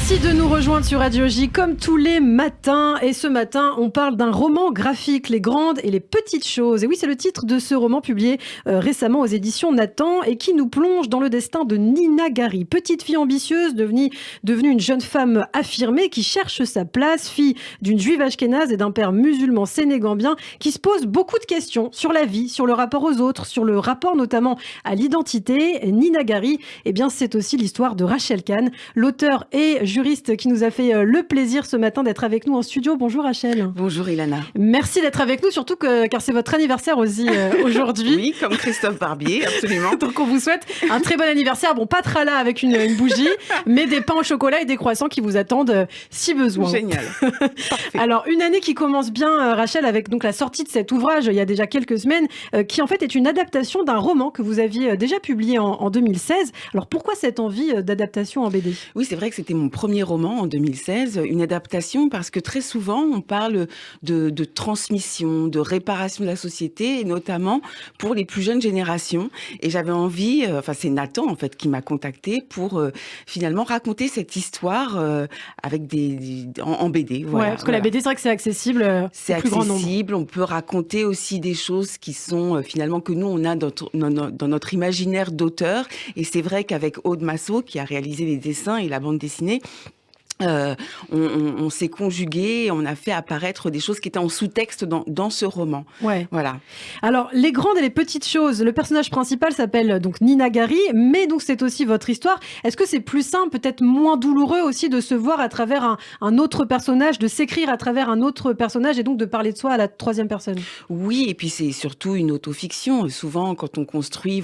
Merci de nous rejoindre sur Radio J comme tous les matins. Et ce matin, on parle d'un roman graphique, Les grandes et les petites choses. Et oui, c'est le titre de ce roman publié récemment aux éditions Nathan et qui nous plonge dans le destin de Nina Gari. Petite fille ambitieuse, devenue une jeune femme affirmée qui cherche sa place, fille d'une juive ashkénaze et d'un père musulman sénégambien qui se pose beaucoup de questions sur la vie, sur le rapport aux autres, sur le rapport notamment à l'identité. Et Nina Gari, eh bien, c'est aussi l'histoire de Rachel Kahn, l'auteur et juriste qui nous a fait le plaisir ce matin d'être avec nous en studio. Bonjour Rachel. Bonjour Ilana. Merci d'être avec nous, surtout car c'est votre anniversaire aussi aujourd'hui. Oui, comme Christophe Barbier, absolument. Donc on vous souhaite un très bon anniversaire. Bon, pas trala avec une bougie, mais des pains au chocolat et des croissants qui vous attendent si besoin. Génial. Parfait. Alors, une année qui commence bien, Rachel, avec donc la sortie de cet ouvrage il y a déjà quelques semaines, qui en fait est une adaptation d'un roman que vous aviez déjà publié en 2016. Alors pourquoi cette envie d'adaptation en BD ? Oui, c'est vrai que c'était mon premier roman en 2016, une adaptation parce que très souvent on parle de transmission, de réparation de la société, et notamment pour les plus jeunes générations. Et j'avais envie, c'est Nathan en fait qui m'a contactée pour finalement raconter cette histoire avec en BD. Voilà, parce que la BD, c'est vrai que c'est accessible. C'est accessible. On peut raconter aussi des choses qui sont finalement que nous on a dans notre imaginaire d'auteur. Et c'est vrai qu'avec Aude Massot qui a réalisé les dessins et la bande dessinée, on s'est conjugué, on a fait apparaître des choses qui étaient en sous-texte dans ce roman. Ouais. Voilà. Alors, Les grandes et les petites choses, le personnage principal s'appelle donc Nina Gari, mais donc c'est aussi votre histoire. Est-ce que c'est plus simple, peut-être moins douloureux aussi de se voir à travers un autre personnage, de s'écrire à travers un autre personnage et donc de parler de soi à la troisième personne ? Oui, et puis c'est surtout une autofiction. Souvent, quand on construit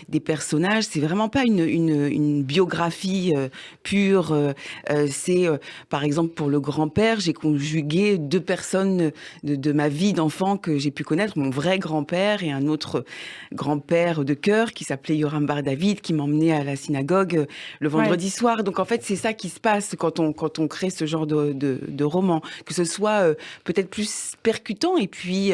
des personnages, c'est vraiment pas une biographie pure. C'est, par exemple, pour le grand-père, j'ai conjugué deux personnes de ma vie d'enfant que j'ai pu connaître, mon vrai grand-père et un autre grand-père de cœur qui s'appelait Yoram Bar David, qui m'emmenait à la synagogue le vendredi soir. Donc, en fait, c'est ça qui se passe quand on crée ce genre de roman, que ce soit peut-être plus percutant et puis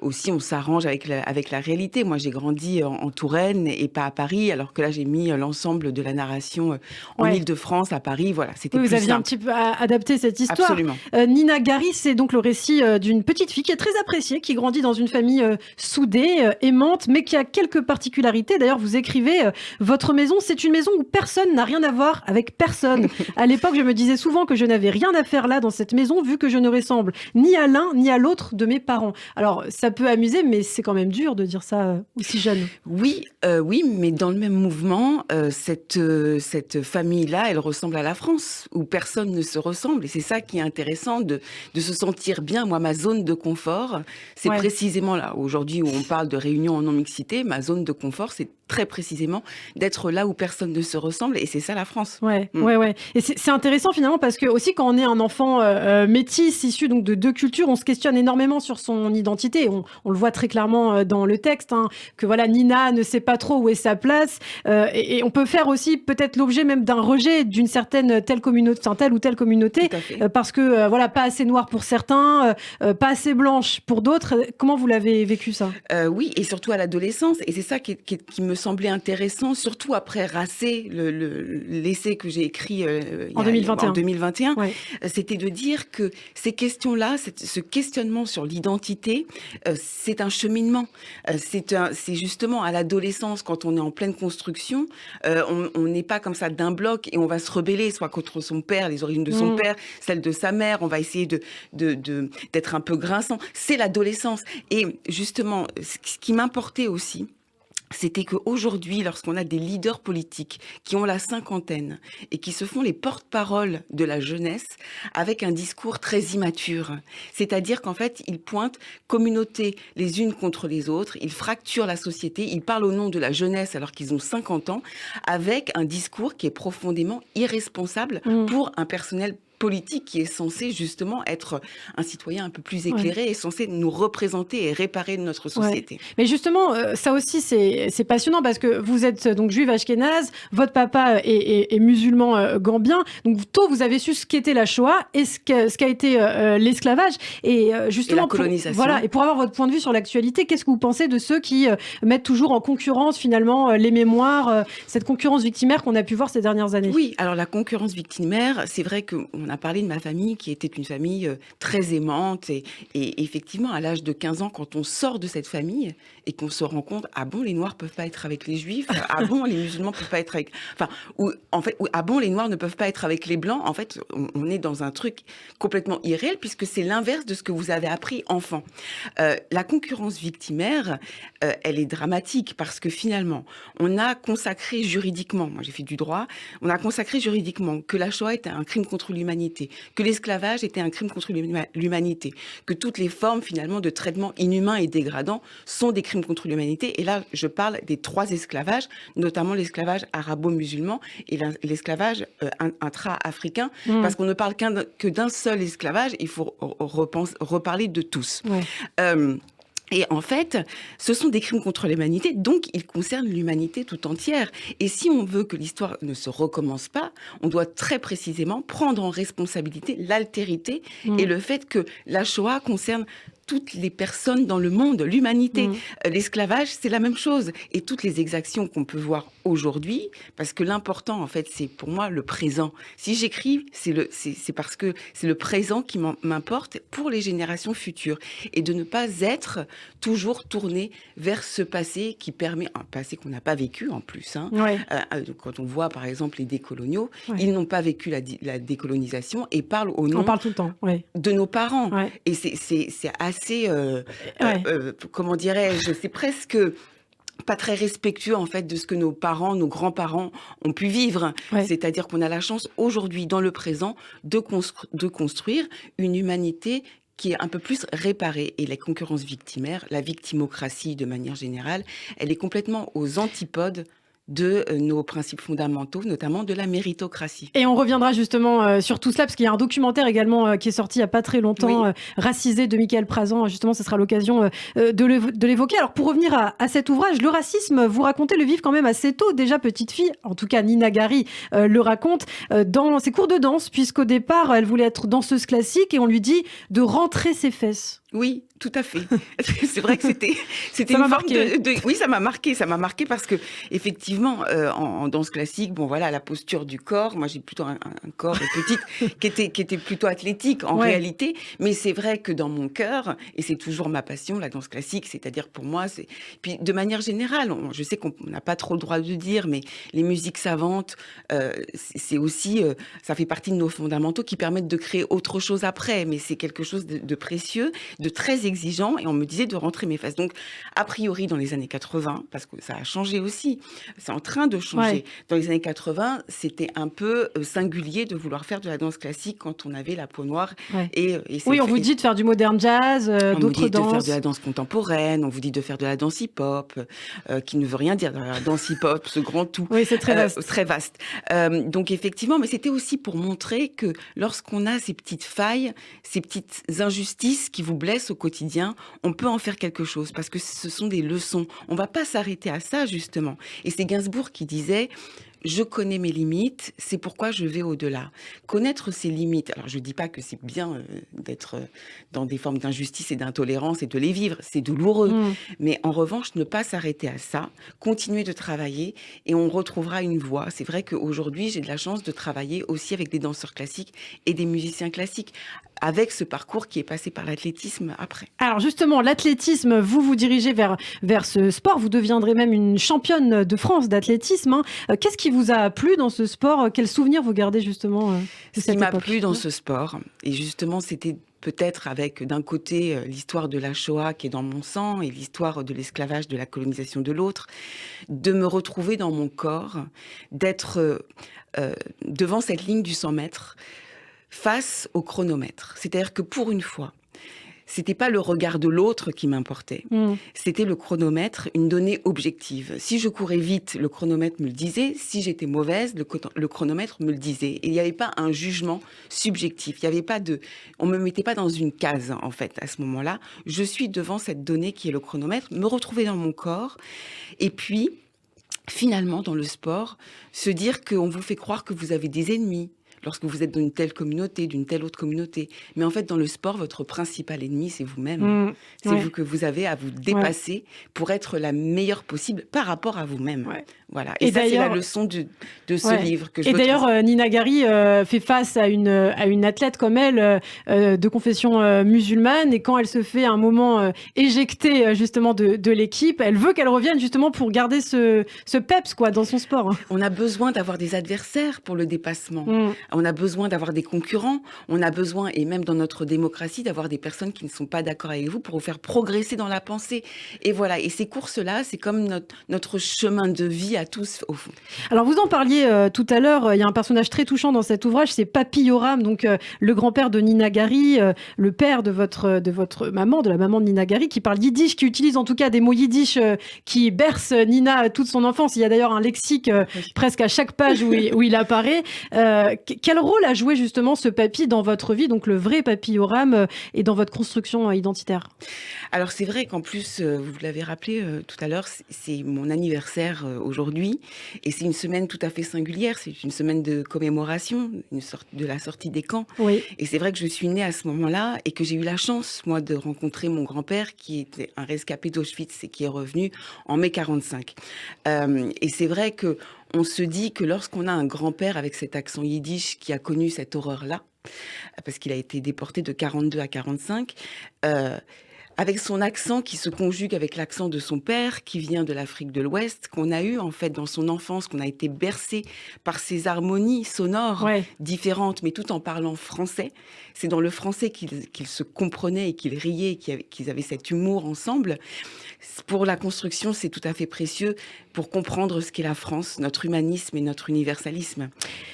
aussi on s'arrange avec la réalité. Moi, j'ai grandi en Touraine et pas à Paris, alors que là, j'ai mis l'ensemble de la narration en Île-de-France, à Paris. Voilà, c'était plus simple. Un petit peu adapté cette histoire. Absolument. Nina Gari, c'est donc le récit d'une petite fille qui est très appréciée, qui grandit dans une famille soudée, aimante, mais qui a quelques particularités. D'ailleurs, vous écrivez, votre maison, c'est une maison où personne n'a rien à voir avec personne. À l'époque, je me disais souvent que je n'avais rien à faire là, dans cette maison, vu que je ne ressemble ni à l'un ni à l'autre de mes parents. Alors, ça peut amuser, mais c'est quand même dur de dire ça aussi jeune. Oui, mais dans le même mouvement, cette famille-là, elle ressemble à la France, où personne ne se ressemble. Et c'est ça qui est intéressant, de se sentir bien. Moi, ma zone de confort, c'est précisément là. Aujourd'hui, où on parle de réunion en non-mixité, ma zone de confort, c'est très précisément d'être là où personne ne se ressemble. Et c'est ça, la France. Ouais. Et c'est intéressant, finalement, parce que aussi, quand on est un enfant métis, issu donc de deux cultures, on se questionne énormément sur son identité. On le voit très clairement dans le texte, que voilà, Nina ne sait pas trop où est sa place. Et on peut faire aussi peut-être l'objet même d'un rejet d'une certaine telle ou telle communauté, parce que voilà, pas assez noire pour certains, pas assez blanche pour d'autres. Comment vous l'avez vécu, ça ? Oui, et surtout à l'adolescence. Et c'est ça qui me semblait intéressant, surtout après Racé, l'essai que j'ai écrit en 2021. C'était de dire que ces questions-là, ce questionnement sur l'identité, c'est un cheminement. C'est justement à l'adolescence, quand on est en pleine construction, on n'est pas comme ça d'un bloc et on va se rebeller, soit contre son père, les origines de son père, celles de sa mère, on va essayer d'être un peu grinçant. C'est l'adolescence. Et justement, ce qui m'importait aussi, c'était qu'aujourd'hui, lorsqu'on a des leaders politiques qui ont la cinquantaine et qui se font les porte-paroles de la jeunesse avec un discours très immature, c'est-à-dire qu'en fait, ils pointent communautés les unes contre les autres, ils fracturent la société, ils parlent au nom de la jeunesse alors qu'ils ont 50 ans, avec un discours qui est profondément irresponsable pour un personnel politique qui est censé justement être un citoyen un peu plus éclairé et censé nous représenter et réparer notre société. Ouais. Mais justement, ça aussi, c'est passionnant parce que vous êtes donc juive ashkénaze, votre papa est musulman gambien, donc tôt, vous avez su ce qu'était la Shoah et ce qu'a été l'esclavage. Et justement, et la colonisation. Voilà, et pour avoir votre point de vue sur l'actualité, qu'est-ce que vous pensez de ceux qui mettent toujours en concurrence finalement les mémoires, cette concurrence victimaire qu'on a pu voir ces dernières années? Oui, alors la concurrence victimaire, c'est vrai qu'on a parlé de ma famille qui était une famille très aimante et effectivement à l'âge de 15 ans, quand on sort de cette famille et qu'on se rend compte, ah bon, les Noirs peuvent pas être avec les Juifs, ah bon, les musulmans peuvent pas être avec... Enfin, ah bon, les Noirs ne peuvent pas être avec les Blancs. En fait, on est dans un truc complètement irréel puisque c'est l'inverse de ce que vous avez appris enfant. La concurrence victimaire, elle est dramatique parce que finalement, on a consacré juridiquement, moi j'ai fait du droit, on a consacré juridiquement que la Shoah était un crime contre l'humanité, que l'esclavage était un crime contre l'humanité, que toutes les formes finalement de traitement inhumain et dégradant sont des crimes contre l'humanité. Et là, je parle des 3 esclavages, notamment l'esclavage arabo-musulman et l'esclavage intra-africain, parce qu'on ne parle que d'un seul esclavage, il faut reparler de tous. Ouais. Et en fait, ce sont des crimes contre l'humanité, donc ils concernent l'humanité tout entière. Et si on veut que l'histoire ne se recommence pas, on doit très précisément prendre en responsabilité l'altérité et le fait que la Shoah concerne toutes les personnes dans le monde, l'humanité. L'esclavage, c'est la même chose. Et toutes les exactions qu'on peut voir aujourd'hui, parce que l'important, en fait, c'est pour moi le présent. Si j'écris, c'est parce que c'est le présent qui m'importe pour les générations futures. Et de ne pas être toujours tourné vers ce passé qui permet, un passé qu'on n'a pas vécu en plus. Hein. Ouais. Quand on voit, par exemple, les décoloniaux, ils n'ont pas vécu la décolonisation et parlent au nom on parle tout le temps. De nos parents. Ouais. Et c'est assez comment dirais-je, c'est presque pas très respectueux en fait de ce que nos parents, nos grands-parents ont pu vivre. Ouais. C'est-à-dire qu'on a la chance aujourd'hui, dans le présent, de construire une humanité qui est un peu plus réparée. Et la concurrence victimaire, la victimocratie de manière générale, elle est complètement aux antipodes de nos principes fondamentaux, notamment de la méritocratie. Et on reviendra justement sur tout cela, parce qu'il y a un documentaire également qui est sorti il n'y a pas très longtemps, Racisé, de Michael Prazan. Justement, ce sera l'occasion de l'évoquer. Alors, pour revenir à cet ouvrage, le racisme, vous racontez le vivre quand même assez tôt. Déjà, petite fille, en tout cas, Nina Gary le raconte dans ses cours de danse, puisqu'au départ, elle voulait être danseuse classique et on lui dit de rentrer ses fesses. Oui, tout à fait. C'est vrai que c'était une forme de... Oui, ça m'a marqué parce que effectivement, en danse classique, bon voilà, la posture du corps. Moi, j'ai plutôt un corps petite qui était plutôt athlétique en réalité. Mais c'est vrai que dans mon cœur, et c'est toujours ma passion, la danse classique, c'est-à-dire pour moi, c'est... Puis de manière générale, je sais qu'on n'a pas trop le droit de dire, mais les musiques savantes, c'est aussi, ça fait partie de nos fondamentaux qui permettent de créer autre chose après. Mais c'est quelque chose de précieux, de très exigeant, et on me disait de rentrer mes fesses. Donc, a priori, dans les années 80, parce que ça a changé aussi, c'est en train de changer. Ouais. Dans les années 80, c'était un peu singulier de vouloir faire de la danse classique quand on avait la peau noire. Ouais. Oui, on vous dit de faire du modern jazz, d'autres danses. On vous dit de faire de la danse contemporaine, on vous dit de faire de la danse hip-hop, qui ne veut rien dire, la danse hip-hop, ce grand tout. Oui, c'est très vaste. Très vaste. Donc, effectivement, mais c'était aussi pour montrer que lorsqu'on a ces petites failles, ces petites injustices qui vous blessent au quotidien, on peut en faire quelque chose parce que ce sont des leçons. On ne va pas s'arrêter à ça, justement. Et c'est Gainsbourg qui disait... Je connais mes limites, c'est pourquoi je vais au-delà. Connaître ses limites, alors je ne dis pas que c'est bien d'être dans des formes d'injustice et d'intolérance et de les vivre, c'est douloureux. Mais en revanche, ne pas s'arrêter à ça, continuer de travailler et on retrouvera une voie. C'est vrai qu'aujourd'hui, j'ai de la chance de travailler aussi avec des danseurs classiques et des musiciens classiques, avec ce parcours qui est passé par l'athlétisme après. Alors justement, l'athlétisme, vous dirigez vers ce sport, vous deviendrez même une championne de France d'athlétisme. Hein. Qu'est-ce qui vous a plu dans ce sport? Quels souvenirs vous gardez justement de cette époque? Ce qui m'a plu dans ce sport, et justement c'était peut-être avec d'un côté l'histoire de la Shoah qui est dans mon sang et l'histoire de l'esclavage, de la colonisation de l'autre, de me retrouver dans mon corps, d'être devant cette ligne du 100 mètres, face au chronomètre. C'est-à-dire que pour une fois, c'était pas le regard de l'autre qui m'importait. C'était le chronomètre, une donnée objective. Si je courais vite, le chronomètre me le disait. Si j'étais mauvaise, le chronomètre me le disait. Et il n'y avait pas un jugement subjectif. Il y avait pas on me mettait pas dans une case, en fait, à ce moment-là. Je suis devant cette donnée qui est le chronomètre, me retrouver dans mon corps. Et puis, finalement, dans le sport, se dire qu'on vous fait croire que vous avez des ennemis lorsque vous êtes dans une telle communauté, d'une telle autre communauté. Mais en fait, dans le sport, votre principal ennemi, c'est vous-même. C'est vous que vous avez à vous dépasser pour être la meilleure possible par rapport à vous-même. Voilà. Et ça, c'est la leçon de ce livre que je retrouve. Et d'ailleurs, Nina Gari fait face à une athlète comme elle, de confession musulmane, et quand elle se fait à un moment éjecter justement de l'équipe, elle veut qu'elle revienne justement pour garder ce peps dans son sport. On a besoin d'avoir des adversaires pour le dépassement. On a besoin d'avoir des concurrents. On a besoin, et même dans notre démocratie, d'avoir des personnes qui ne sont pas d'accord avec vous pour vous faire progresser dans la pensée. Et voilà. Et ces courses-là, c'est comme notre chemin de vie à tous, au fond. Alors, vous en parliez tout à l'heure. Il y a un personnage très touchant dans cet ouvrage, c'est Papy Yoram, donc le grand-père de Nina Gari, le père de votre maman, de la maman de Nina Gari, qui parle yiddish, qui utilise en tout cas des mots yiddish qui bercent Nina toute son enfance. Il y a d'ailleurs un lexique presque à chaque page où il apparaît. Quel rôle a joué justement ce papy dans votre vie, donc le vrai Papy Yoram, et dans votre construction identitaire? Alors c'est vrai qu'en plus, vous l'avez rappelé tout à l'heure, c'est mon anniversaire aujourd'hui, et c'est une semaine tout à fait singulière, c'est une semaine de commémoration, de la sortie des camps. Oui. Et c'est vrai que je suis née à ce moment-là, et que j'ai eu la chance, moi, de rencontrer mon grand-père, qui était un rescapé d'Auschwitz et qui est revenu en mai 45. Et c'est vrai que on se dit que lorsqu'on a un grand-père avec cet accent yiddish qui a connu cette horreur-là, parce qu'il a été déporté de 42 à 45, avec son accent qui se conjugue avec l'accent de son père, qui vient de l'Afrique de l'Ouest, qu'on a eu en fait dans son enfance, qu'on a été bercé par ces harmonies sonores différentes, mais tout en parlant français. C'est dans le français qu'ils se comprenaient et qu'ils riaient, qu'ils avaient cet humour ensemble. Pour la construction, c'est tout à fait précieux pour comprendre ce qu'est la France, notre humanisme et notre universalisme.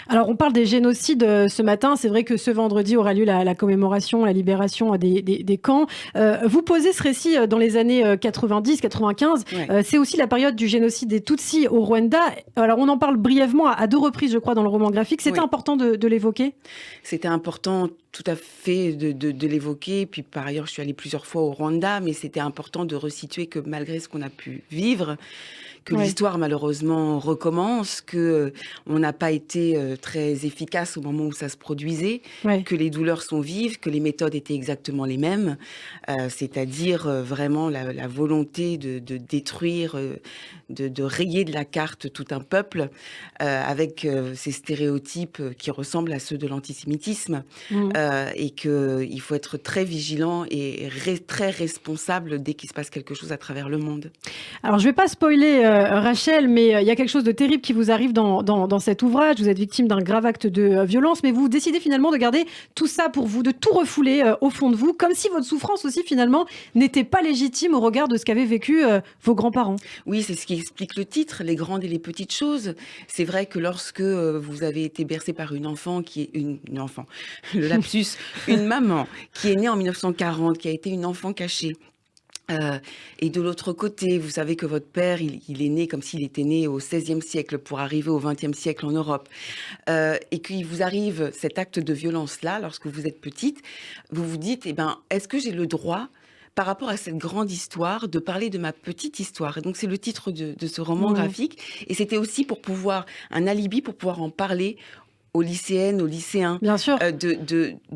Alors, on parle des génocides ce matin. C'est vrai que ce vendredi aura lieu la commémoration, la libération des camps. Vous posez ce récit dans les années 90-95. C'est aussi la période du génocide des Tutsis au Rwanda. Alors, on en parle brièvement à 2 reprises, je crois, dans le roman graphique. C'était important de l'évoquer? C'était important tout à fait de l'évoquer. Puis par ailleurs, je suis allée plusieurs fois au Rwanda, mais c'était important de resituer que malgré ce qu'on a pu vivre, que l'histoire malheureusement recommence, que on n'a pas été très efficace au moment où ça se produisait, que les douleurs sont vives, que les méthodes étaient exactement les mêmes, c'est-à-dire vraiment la volonté de détruire, de rayer de la carte tout un peuple avec ces stéréotypes qui ressemblent à ceux de l'antisémitisme, et qu'il faut être très vigilant et très responsable dès qu'il se passe quelque chose à travers le monde. Alors, je ne vais pas spoiler Rachel, mais il y a quelque chose de terrible qui vous arrive dans cet ouvrage. Vous êtes victime d'un grave acte de violence, mais vous décidez finalement de garder tout ça pour vous, de tout refouler au fond de vous, comme si votre souffrance aussi finalement n'était pas légitime au regard de ce qu'avaient vécu vos grands-parents. Oui, c'est ce qui explique le titre, les grandes et les petites choses. C'est vrai que lorsque vous avez été bercé par une enfant qui est une enfant, le lapsus, une maman qui est née en 1940, qui a été une enfant cachée. Et de l'autre côté, vous savez que votre père, il est né comme s'il était né au XVIe siècle pour arriver au XXe siècle en Europe. Et qu'il vous arrive cet acte de violence-là, lorsque vous êtes petite, vous vous dites, est-ce que j'ai le droit, par rapport à cette grande histoire, de parler de ma petite histoire? Et donc, c'est le titre de ce roman graphique. Et c'était aussi pour pouvoir, un alibi pour pouvoir en parler aux lycéennes, aux lycéens. Bien sûr.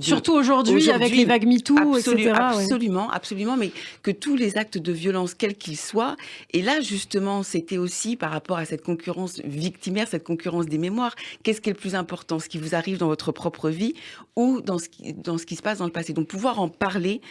Surtout aujourd'hui, avec les vagues MeToo, etc. Absolument, mais que tous les actes de violence, quels qu'ils soient, et là, justement, c'était aussi par rapport à cette concurrence victimaire, cette concurrence des mémoires. Qu'est-ce qui est le plus important? Ce qui vous arrive dans votre propre vie ou dans ce qui se passe dans le passé? Donc, pouvoir en parler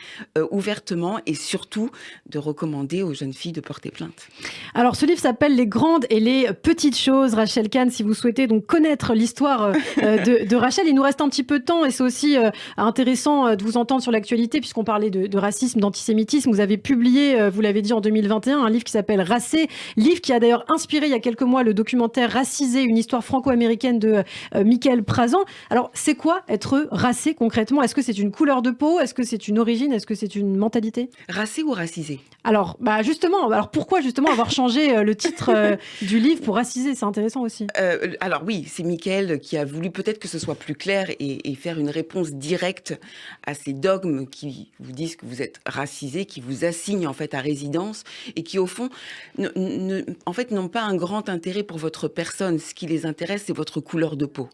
ouvertement et surtout de recommander aux jeunes filles de porter plainte. Alors, ce livre s'appelle « Les grandes et les petites choses ». Rachel Kahn, si vous souhaitez donc connaître l'histoire de Rachel. Il nous reste un petit peu de temps et c'est aussi intéressant de vous entendre sur l'actualité puisqu'on parlait de racisme, d'antisémitisme. Vous avez publié, vous l'avez dit en 2021, un livre qui s'appelle Racé, livre qui a d'ailleurs inspiré il y a quelques mois le documentaire Racisé, une histoire franco-américaine de Michael Prazan. Alors, c'est quoi être racé concrètement? Est-ce que c'est une couleur de peau? Est-ce que c'est une origine? Est-ce que c'est une mentalité? Racé ou racisé? Alors, justement, pourquoi justement avoir changé le titre du livre pour raciser? C'est intéressant aussi. Alors oui, c'est Michael qui a voulu peut-être que ce soit plus clair et faire une réponse directe à ces dogmes qui vous disent que vous êtes racisé, qui vous assignent en fait à résidence et qui au fond en fait n'ont pas un grand intérêt pour votre personne. Ce qui les intéresse, c'est votre couleur de peau.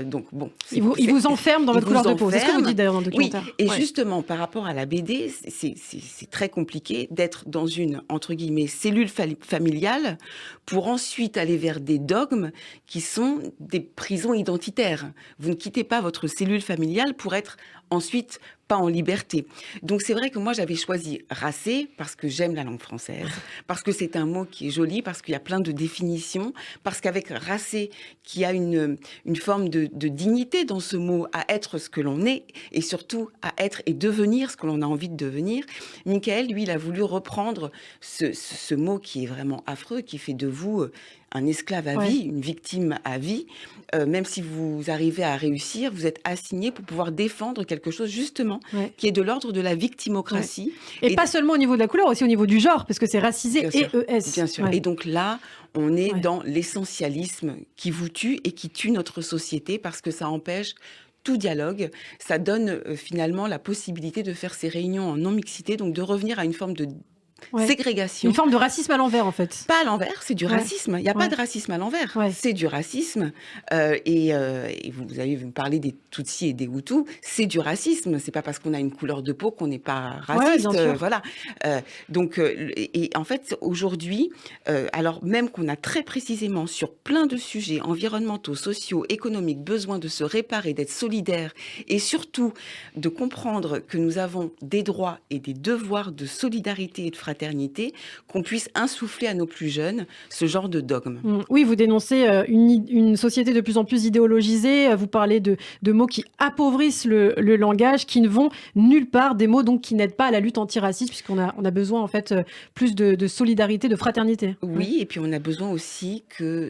Donc bon, ils vous enferment dans votre couleur de peau. C'est ce que vous dites d'ailleurs dans le documentaire. Oui, et justement par rapport à la BD, c'est très compliqué d'être dans une entre guillemets cellule familiale pour ensuite aller vers des dogmes qui sont des prisons identitaires. Vous ne quittez pas votre cellule familiale pour être ensuite pas en liberté. Donc c'est vrai que moi j'avais choisi racé parce que j'aime la langue française, parce que c'est un mot qui est joli, parce qu'il y a plein de définitions, parce qu'avec racé, qui a une forme de dignité dans ce mot, à être ce que l'on est, et surtout à être et devenir ce que l'on a envie de devenir. Michael, lui, il a voulu reprendre ce mot qui est vraiment affreux, qui fait de vous un esclave à vie, une victime à vie. Même si vous arrivez à réussir, vous êtes assigné pour pouvoir défendre quelque chose justement qui est de l'ordre de la victimocratie. Et pas seulement au niveau de la couleur, aussi au niveau du genre, parce que c'est racisé et ES. Bien sûr. Et donc là, on est dans l'essentialisme qui vous tue et qui tue notre société parce que ça empêche tout dialogue. Ça donne finalement la possibilité de faire ces réunions en non-mixité, donc de revenir à une forme de ségrégation. Une forme de racisme à l'envers, en fait. Pas à l'envers, c'est du racisme. Il n'y a pas de racisme à l'envers. C'est du racisme. Et vous avez parlé des Tutsis et des Hutus. C'est du racisme. C'est pas parce qu'on a une couleur de peau qu'on n'est pas raciste. Voilà. Donc, et en fait, aujourd'hui, alors même qu'on a très précisément sur plein de sujets environnementaux, sociaux, économiques, besoin de se réparer, d'être solidaire et surtout de comprendre que nous avons des droits et des devoirs de solidarité et de fraternité, qu'on puisse insuffler à nos plus jeunes ce genre de dogme. Oui, vous dénoncez une société de plus en plus idéologisée, vous parlez de mots qui appauvrissent le langage, qui ne vont nulle part, des mots donc qui n'aident pas à la lutte antiraciste, puisqu'on a besoin en fait plus de solidarité, de fraternité. Oui, et puis on a besoin aussi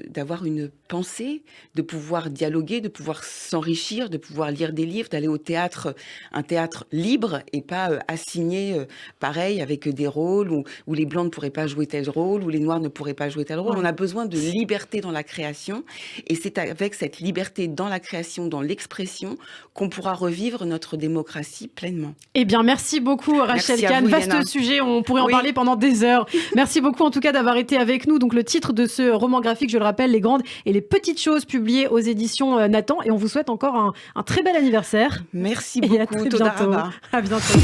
d'avoir une pensée, de pouvoir dialoguer, de pouvoir s'enrichir, de pouvoir lire des livres, d'aller au théâtre, un théâtre libre et pas assigné pareil avec des rôles où les blancs ne pourraient pas jouer tel rôle, où les noirs ne pourraient pas jouer tel rôle. On a besoin de liberté dans la création et c'est avec cette liberté dans la création, dans l'expression, qu'on pourra revivre notre démocratie pleinement. Eh bien, merci beaucoup Rachel Kahn. Vaste sujet, on pourrait en parler pendant des heures. Merci beaucoup en tout cas d'avoir été avec nous. Donc le titre de ce roman graphique, je le rappelle, Les grandes et les petites choses, publié aux éditions Nathan. Et on vous souhaite encore un très bel anniversaire. Merci beaucoup. Et à très bientôt. À bientôt.